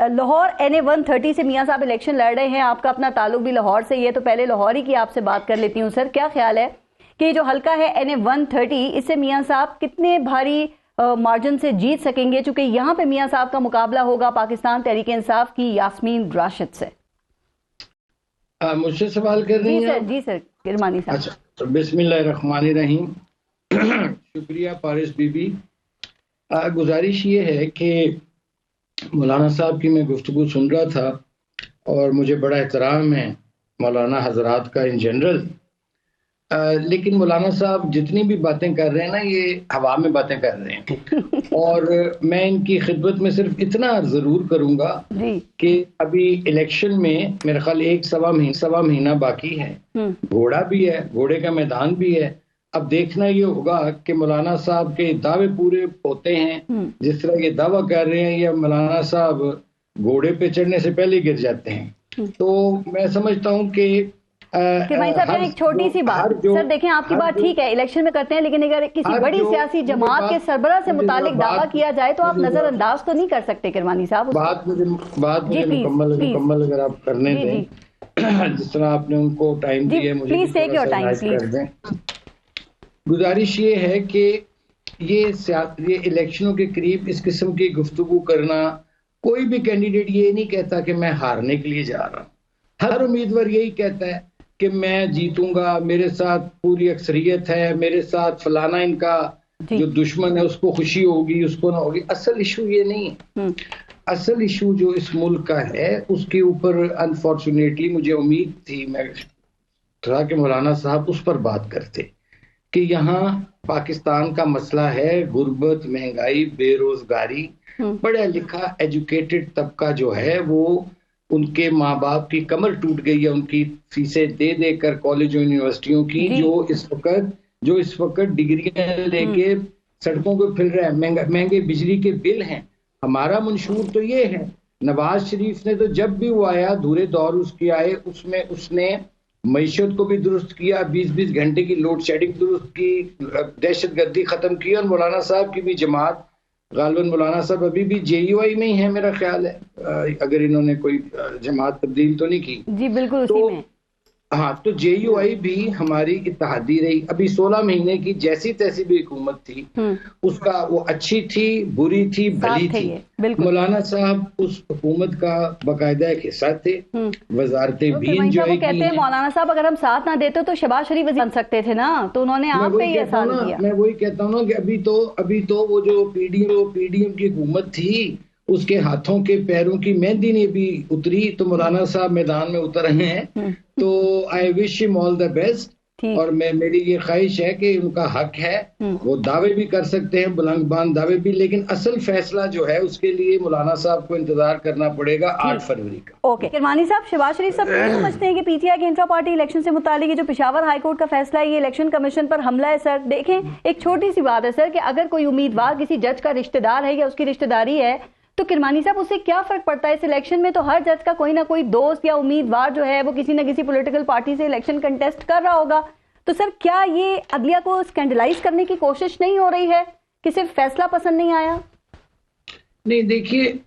Lahore NA-130 से मियां साहब election लड़ रहे हैं, आपका अपना ताल्लुक भी लाहौर से ही है, तो पहले लाहौर ही की आपसे बात कर लेती हूँ। सर, क्या ख्याल है कि जो हल्का है NA-130, इससे मियां साहब कितने भारी मार्जिन से जीत सकेंगे, चूंकि यहाँ पे मियां साहब का मुकाबला होगा पाकिस्तान तहरीक इंसाफ की यास्मीन राशिद से। मुझसे सवाल कर रही हैं? जी सर, किरमानी साहब। अच्छा, तो बिस्मिल्लाहिर्रहमानिर्रहीम। शुक्रिया पारिस बीबी। गुजारिश ये है कि मौलाना साहब की मैं गुफ्तगू सुन रहा था और मुझे बड़ा एहतराम है मौलाना हजरात का इन जनरल, लेकिन मौलाना साहब जितनी भी बातें कर रहे हैं ना, ये हवा में बातें कर रहे हैं। और मैं इनकी खिदमत में सिर्फ इतना जरूर करूंगा कि अभी इलेक्शन में मेरे ख्याल सवा महीना बाकी है, घोड़ा भी है, घोड़े का मैदान भी है। अब देखना ये होगा कि मौलाना साहब के दावे पूरे होते हैं, जिस तरह ये दावा कर रहे हैं, या मौलाना साहब घोड़े पे चढ़ने से पहले गिर जाते हैं। तो मैं समझता हूँ कि भाई साहब, एक छोटी सी बात सर, देखें आपकी बात ठीक है, इलेक्शन में करते हैं, लेकिन अगर किसी बड़ी सियासी जमात के सरबराह से मुतालिक दावा किया जाए तो आप नजरअंदाज तो नहीं कर सकते किरमानी साहब। बात मुझे मुकम्मल अगर आप करने दें, जिस तरह आपने उनको टाइम दिया, मुझे प्लीज टेक योर टाइम कर दें। गुजारिश ये है कि ये इलेक्शनों के करीब इस किस्म की गुफ्तगू करना, कोई भी कैंडिडेट ये नहीं कहता कि मैं हारने के लिए जा रहा हूँ। हर उम्मीदवार यही कहता है कि मैं जीतूंगा, मेरे साथ पूरी अक्सरियत है, मेरे साथ फलाना इनका जो दुश्मन है उसको खुशी होगी, उसको ना होगी। असल इशू ये नहीं है। असल इशू जो इस मुल्क का है उसके ऊपर अनफॉर्चुनेटली मुझे उम्मीद थी मैं था कि मौलाना साहब उस पर बात करते कि यहाँ पाकिस्तान का मसला है गुर्बत, महंगाई, बेरोजगारी। पढ़ा लिखा एजुकेटेड तबका जो है वो, उनके माँ बाप की कमर टूट गई है उनकी फीसें दे देकर कॉलेज और यूनिवर्सिटियों की, जो इस वक्त डिग्रियां लेके सड़कों पे फिर रहे हैं। महंगे बिजली के बिल हैं। हमारा मंशूर तो ये है, नवाज शरीफ ने तो जब भी वो आया, धूरे दौर उसके आए, उसमें उसने मईशत को भी दुरुस्त किया, 20-20 घंटे की लोड शेडिंग दुरुस्त की, दहशतगर्दी खत्म की। और मौलाना साहब की भी जमात, गालिबन मौलाना साहब अभी भी JUI में ही है मेरा ख्याल है, अगर इन्होंने कोई जमात तब्दील तो नहीं की। जी बिल्कुल, तो हाँ, तो JUI भी हमारी इत्तेहादी रही। अभी 16 महीने की जैसी तैसी भी हुकूमत थी, उसका वो अच्छी थी, बुरी थी, भली थी। मौलाना साहब उस हुकूमत का बाकायदा एक हिस्सा थे, वजारतें भी एंजॉय की। कहते हैं मौलाना साहब अगर हम साथ ना देते तो शहबाज शरीफ बन सकते थे ना, तो उन्होंने आप पे ही एहसान किया। मैं वही कहता हूँ ना कि अभी तो वो जो PDM की हुकूमत थी, उसके हाथों के पैरों की मेहंदी नहीं भी उतरी, तो मौलाना साहब मैदान में उतर रहे हैं। तो I wish him all the best. और मेरी ये ख्वाहिश है कि उनका हक है, वो दावे भी कर सकते हैं, बुलंदबान दावे भी, लेकिन असल फैसला जो है उसके लिए मौलाना साहब को इंतजार करना पड़ेगा 8 फरवरी का। ओके किरमानी साहब, शहबाज शरीफ साहब ये समझते हैं कि PTI के इंट्रा पार्टी इलेक्शन से मुतालिक जो पेशावर हाईकोर्ट का फैसला है, ये इलेक्शन कमीशन पर हमला है। सर देखें, एक छोटी सी बात है सर, कि अगर कोई उम्मीदवार किसी जज का रिश्तेदार है या उसकी रिश्तेदारी है, तो किरमानी साहब उससे क्या फर्क पड़ता है? इस इलेक्शन में तो हर जज का कोई ना कोई दोस्त या उम्मीदवार जो है वो किसी ना किसी पॉलिटिकल पार्टी से इलेक्शन कंटेस्ट कर रहा होगा। तो सर क्या ये अदलिया को स्कैंडलाइज करने की कोशिश नहीं हो रही है कि सिर्फ फैसला पसंद नहीं आया? नहीं, देखिए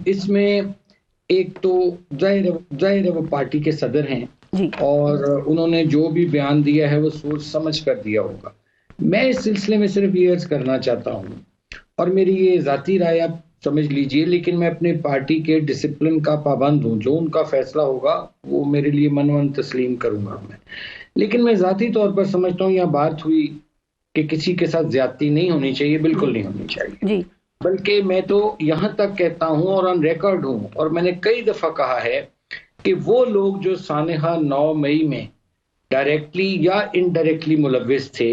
इसमें एक तो जाहिर है वो पार्टी के सदर हैं जी, और उन्होंने जो भी बयान दिया है वो सोच समझ कर दिया होगा। मैं इस सिलसिले में सिर्फ ये अर्ज करना चाहता हूँ, और मेरी ये जाती राय आप समझ लीजिए, लेकिन मैं अपने पार्टी के डिसिप्लिन का पाबंद हूँ। जो उनका फैसला होगा वो मेरे लिए मनवन तस्लीम करूंगा मैं। लेकिन मैं जाती तौर पर समझता हूँ यहाँ बात हुई कि किसी के साथ ज्यादती नहीं होनी चाहिए, बिल्कुल नहीं होनी चाहिए जी। बल्कि मैं तो यहाँ तक कहता हूँ और ऑन रिकॉर्ड हूँ, और मैंने कई दफा कहा है कि वो लोग जो सानेहा 9 मई में डायरेक्टली या इनडायरेक्टली मुलविस थे,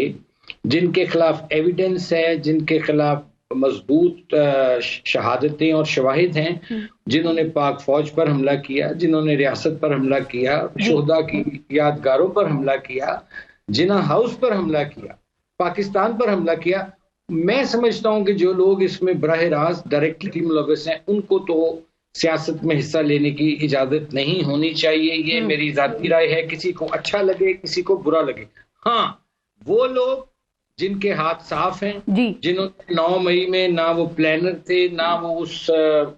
जिनके खिलाफ एविडेंस है, जिनके खिलाफ मजबूत शहादतें और शवाहिद हैं, जिन्होंने पाक फौज पर हमला किया, जिन्होंने रियासत पर हमला किया, शोहदा की यादगारों पर हमला किया, जिन्ना हाउस पर हमला किया, पाकिस्तान पर हमला किया, मैं समझता हूं कि जो लोग इसमें बराह रास्त डायरेक्टली मुलविस हैं, उनको तो सियासत में हिस्सा लेने की इजाजत नहीं होनी चाहिए। ये मेरी जाती राय है, किसी को अच्छा लगे किसी को बुरा लगे। हाँ, वो लोग जिनके हाथ साफ हैं, जी जिन्होंने 9 मई में ना वो प्लानर थे, ना वो उस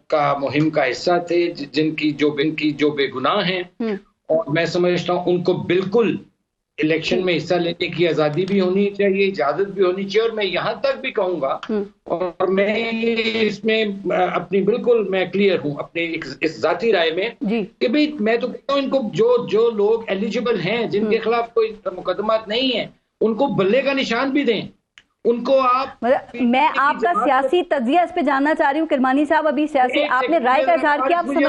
का मुहिम का हिस्सा थे, जिनकी जो बेगुनाह हैं, और मैं समझता हूँ उनको बिल्कुल इलेक्शन में हिस्सा लेने की आजादी भी होनी चाहिए, इजाजत भी होनी चाहिए। और मैं यहाँ तक भी कहूंगा, और मैं इसमें अपनी बिल्कुल मैं क्लियर हूँ अपने इस जाती राय में कि भाई मैं तो कहता हूँ इनको जो लोग एलिजिबल हैं, जिनके खिलाफ कोई मुकदमा नहीं है, उनको बल्ले का निशान भी दें। उनको आप मैं आपका सियासी तज्जिया इस पे जानना चाह रही हूँ किरमानी साहब। अभी सियासी आपने राय का इजहार किया, आप समझते हैं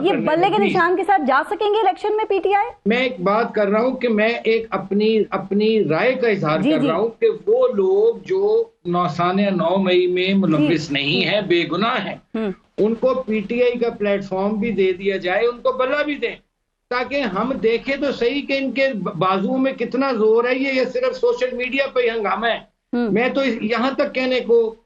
ये बल्ले के निशान के साथ जा सकेंगे इलेक्शन में पीटीआई? मैं एक बात कर रहा हूँ कि मैं एक अपनी राय का इजहार कर रहा हूँ कि वो लोग जो 9 मई में मुलव्विस नहीं है, बेगुनाह है, उनको पीटीआई का प्लेटफॉर्म भी दे दिया जाए, उनको बल्ला भी दें, ताकि हम देखें तो सही कि इनके बाजुओं में कितना जोर है। ये सिर्फ सोशल मीडिया पे हंगामा है। मैं तो यहां तक कहने को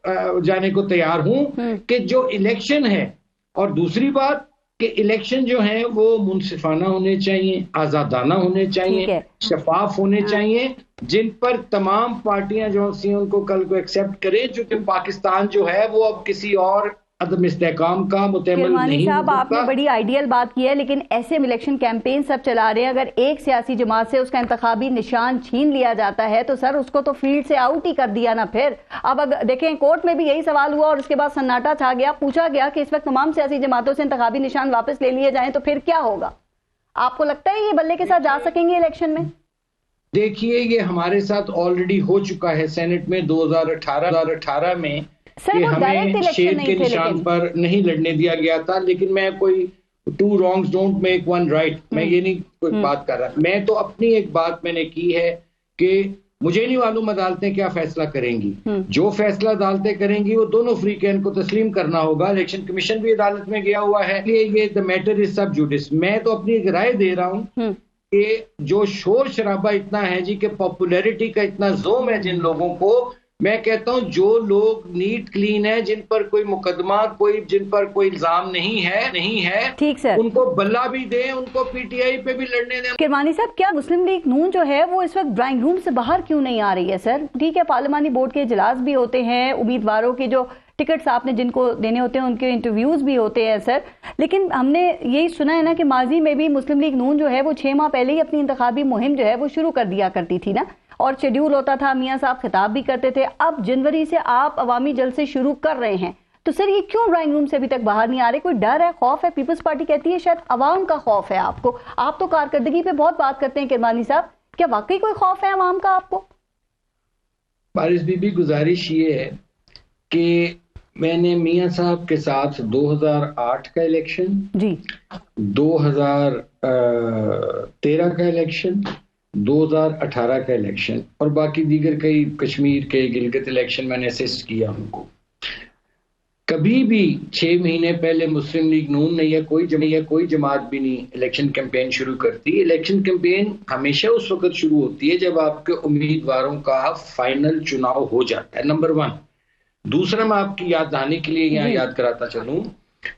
जाने को तैयार हूं कि जो इलेक्शन है, और दूसरी बात कि इलेक्शन जो है वो मुनसिफाना होने चाहिए, आजादाना होने चाहिए, शफाफ होने चाहिए, जिन पर तमाम पार्टियां जो सी उनको कल को एक्सेप्ट करें, क्योंकि पाकिस्तान जो है वो अब किसी और अदम इस्तेहकाम का मुतमल नहीं साहब, आपने बड़ी आइडियल बात की है, लेकिन ऐसे इलेक्शन कैंपेन सब चला रहे हैं, अगर एक सियासी जमात से उसका इंतखाबी निशान छीन लिया जाता है तो सर उसको तो फील्ड से आउट ही कर दिया ना। फिर अब देखें कोर्ट में भी यही सवाल हुआ और उसके बाद सन्नाटा छा गया, पूछा गया कि इस वक्त तमाम सियासी जमातों से इंतखाबी निशान वापस ले लिए जाएं तो फिर क्या होगा? आपको लगता है ये बल्ले के साथ जा सकेंगे इलेक्शन में? देखिए, ये हमारे साथ ऑलरेडी हो चुका है सेनेट में 2018 में कि हमें शेर के निशान पर नहीं लड़ने दिया गया था। लेकिन मैं कोई 2 wrongs don't make 1 right, मैं ये नहीं कोई बात कर रहा। मैं तो अपनी एक बात मैंने की है कि मुझे नहीं मालूम अदालतें क्या फैसला करेंगी। जो फैसला अदालतें करेंगी वो दोनों फ्रीकैन को तस्लीम करना होगा। इलेक्शन कमीशन भी अदालत में गया हुआ है, ये द मैटर इज सब जुडिस। मैं तो अपनी एक राय दे रहा हूँ कि जो शोर शराबा इतना है जी, कि पॉपुलैरिटी का इतना जोम है जिन लोगों को, मैं कहता हूं जो लोग नीट क्लीन है, जिन पर कोई मुकदमा जिन पर कोई इल्जाम नहीं है, ठीक सर, उनको बल्ला भी दें, उनको पीटीआई पे भी लड़ने दें। किरमानी साहब, क्या मुस्लिम लीग नून जो है वो इस वक्त ड्राइंग रूम से बाहर क्यों नहीं आ रही है? सर ठीक है, पार्लिमानी बोर्ड के इजलास भी होते हैं, उम्मीदवारों के जो टिकट्स आपने जिनको देने होते हैं उनके इंटरव्यूज भी होते हैं सर, लेकिन हमने यही सुना है ना कि माजी में भी मुस्लिम लीग नून जो है वो 6 माह पहले ही अपनी इंतखाबी मुहिम जो है वो शुरू कर दिया करती थी ना, और शेड्यूल होता था, मियां साहब खिताब भी करते थे। अब जनवरी से आप अवामी जलसे शुरू कर रहे हैं, तो सर ये क्यों ड्राइंग रूम से अभी तक बाहर नहीं आ रहे? कोई डर है, खौफ है? पीपल्स पार्टी कहती है शायद अवाम का खौफ है आपको। आप तो कारकर्दगी पे बहुत बात करते हैं किरमानी साहब, क्या वाकई कोई खौफ है अवाम का आपको? बारिश बीबी, गुजारिश ये है कि मैंने मियां साहब के साथ 2008 का इलेक्शन जी, 2013 का इलेक्शन, 2018 का इलेक्शन और बाकी दीगर कई कश्मीर के गिलगित इलेक्शन मैंने असिस्ट किया उनको। कभी भी 6 महीने पहले मुस्लिम लीग नून ने या कोई जमात भी नहीं इलेक्शन कैंपेन शुरू करती। इलेक्शन कैंपेन हमेशा उस वक्त शुरू होती है जब आपके उम्मीदवारों का फाइनल चुनाव हो जाता है, नंबर 1। दूसरा, मैं आपकी याद दहानी के लिए यहाँ याद कराता चलूं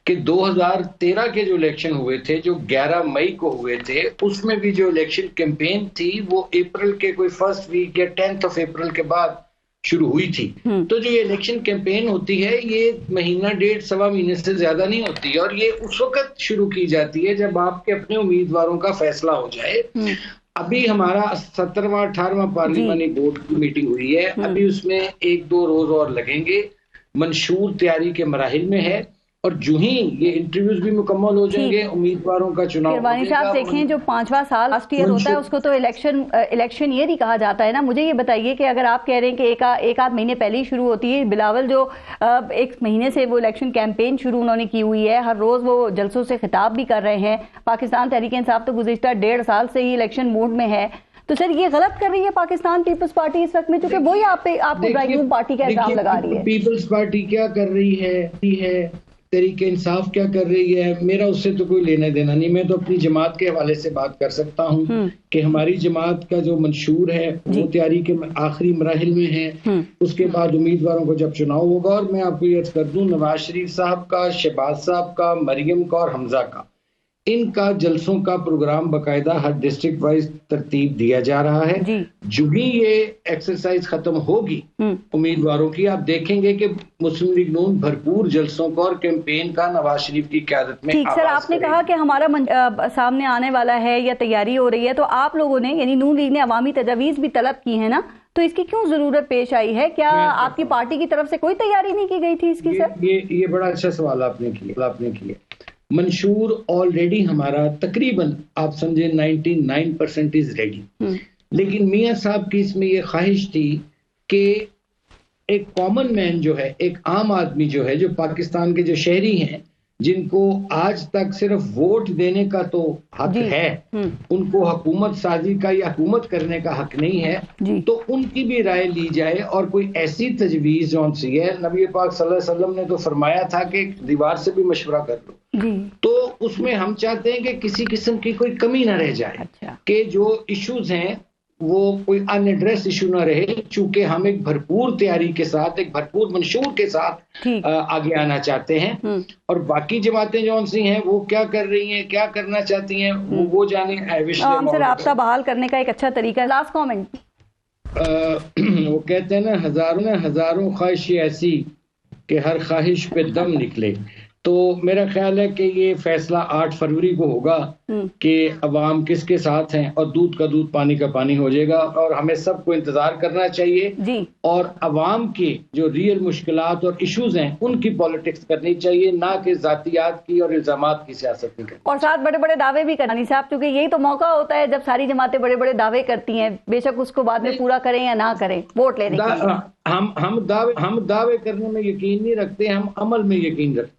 कि 2013 के जो इलेक्शन हुए थे, जो 11 मई को हुए थे, उसमें भी जो इलेक्शन कैंपेन थी वो अप्रैल के कोई फर्स्ट वीक या 10th of अप्रैल के बाद शुरू हुई थी। तो जो ये इलेक्शन कैंपेन होती है ये महीना, 1.5-1.25 महीने से ज्यादा नहीं होती, और ये उस वक्त शुरू की जाती है जब आपके अपने उम्मीदवारों का फैसला हो जाए। अभी हमारा 17वां 18वां पार्लिमानी बोर्ड की मीटिंग हुई है, अभी उसमें 1-2 रोज और लगेंगे, मंशूर तैयारी के मराहिल में है, और जो ही ये इंटरव्यूज भी मुकम्मल हो जाएंगे, उम्मीदवारों का चुनाव हो जाएगा। साहब देखें, जो 5वां साल लास्ट ईयर होता है उसको तो इलेक्शन ईयर ही कहा जाता है ना। मुझे ये बताइए कि अगर आप कह रहे हैं कि एक आध महीने पहले ही शुरू होती है, बिलावल जो 1 महीने से वो इलेक्शन कैंपेन शुरू उन्होंने की हुई है, हर रोज वो जलसों से खिताब भी कर रहे हैं, पाकिस्तान तहरीक इंसाफ तो गुज़िश्ता 1.5 साल से ही इलेक्शन मोड में है, तो सर ये गलत कर रही है पाकिस्तान पीपल्स पार्टी इस वक्त में, क्योंकि वही आपको ड्राइंग रूम पार्टी का इल्जाम लगा रही है। पीपल्स पार्टी क्या कर रही है, तहरीक इंसाफ क्या कर रही है, मेरा उससे तो कोई लेना देना नहीं। मैं तो अपनी जमात के हवाले से बात कर सकता हूँ कि हमारी जमात का जो मंशूर है वो तैयारी के आखिरी मराहिल में है। उसके बाद उम्मीदवारों को जब चुनाव होगा, और मैं आपको याद कर दूं, नवाज शरीफ साहब का, शहबाज साहब का, मरियम का और हमजा का, इनका जलसों का प्रोग्राम बाकायदा हर डिस्ट्रिक्ट वाइज तरतीब दिया जा रहा है। जो भी ये एक्सरसाइज खत्म होगी उम्मीदवारों की, आप देखेंगे कि मुस्लिम लीग नून भरपूर जलसों का और कैंपेन का नवाज शरीफ की क़यादत में। ठीक सर, आपने कहा कि हमारा सामने आने वाला है या तैयारी हो रही है, तो आप लोगों ने यानी नून लीग ने अवामी तजावीज़ भी तलब की है ना, तो इसकी क्यों जरूरत पेश आई है? क्या आपकी पार्टी की तरफ से कोई तैयारी नहीं की गई थी इसकी? सर ये बड़ा अच्छा सवाल आपने किया। मंशूर ऑलरेडी हमारा तकरीबन आप समझे 99% इज रेडी, लेकिन मियां साहब की इसमें ये ख्वाहिश थी कि एक कॉमन मैन जो है, एक आम आदमी जो है, जो पाकिस्तान के जो शहरी हैं, जिनको आज तक सिर्फ वोट देने का तो हक है, उनको हुकूमत साजी का या हुकूमत करने का हक नहीं है, तो उनकी भी राय ली जाए और कोई ऐसी तजवीज जो सी है, नबी पाक सल्लल्लाहु अलैहि वसल्लम ने तो फरमाया था कि दीवार से भी मशवरा कर लो, तो उसमें हम चाहते हैं कि किसी किस्म की कोई कमी ना रह जाए। अच्छा। कि जो इश्यूज हैं वो कोई अनएड्रेस इशू ना रहे, चूंकि हम एक भरपूर तैयारी के साथ, एक भरपूर मंशूर के साथ आगे आना चाहते हैं, और बाकी जमातें जो सी हैं वो क्या कर रही हैं, क्या करना चाहती हैं, वो जाने। सर राब्ता बहाल करने का एक अच्छा तरीका है। Last comment. वो कहते हैं ना, हजारों ख्वाहिश ऐसी कि हर ख्वाहिश पे दम निकले। तो मेरा ख्याल है कि ये फैसला 8 फरवरी को होगा कि अवाम किसके साथ हैं, और दूध का दूध पानी का पानी हो जाएगा, और हमें सबको इंतजार करना चाहिए जी। और अवाम की जो रियल मुश्किलात और इश्यूज हैं उनकी पॉलिटिक्स करनी चाहिए, ना कि जातियात की और इल्जामात की सियासत नहीं करनी। और साथ बड़े बड़े दावे भी करनी साहब, क्योंकि यही तो मौका होता है जब सारी जमातें बड़े बड़े दावे करती हैं, बेशक उसको बाद में पूरा करें या ना करें वोट लेने के लिए। हम दावे करने में यकीन नहीं रखते, हम अमल में यकीन रखते हैं।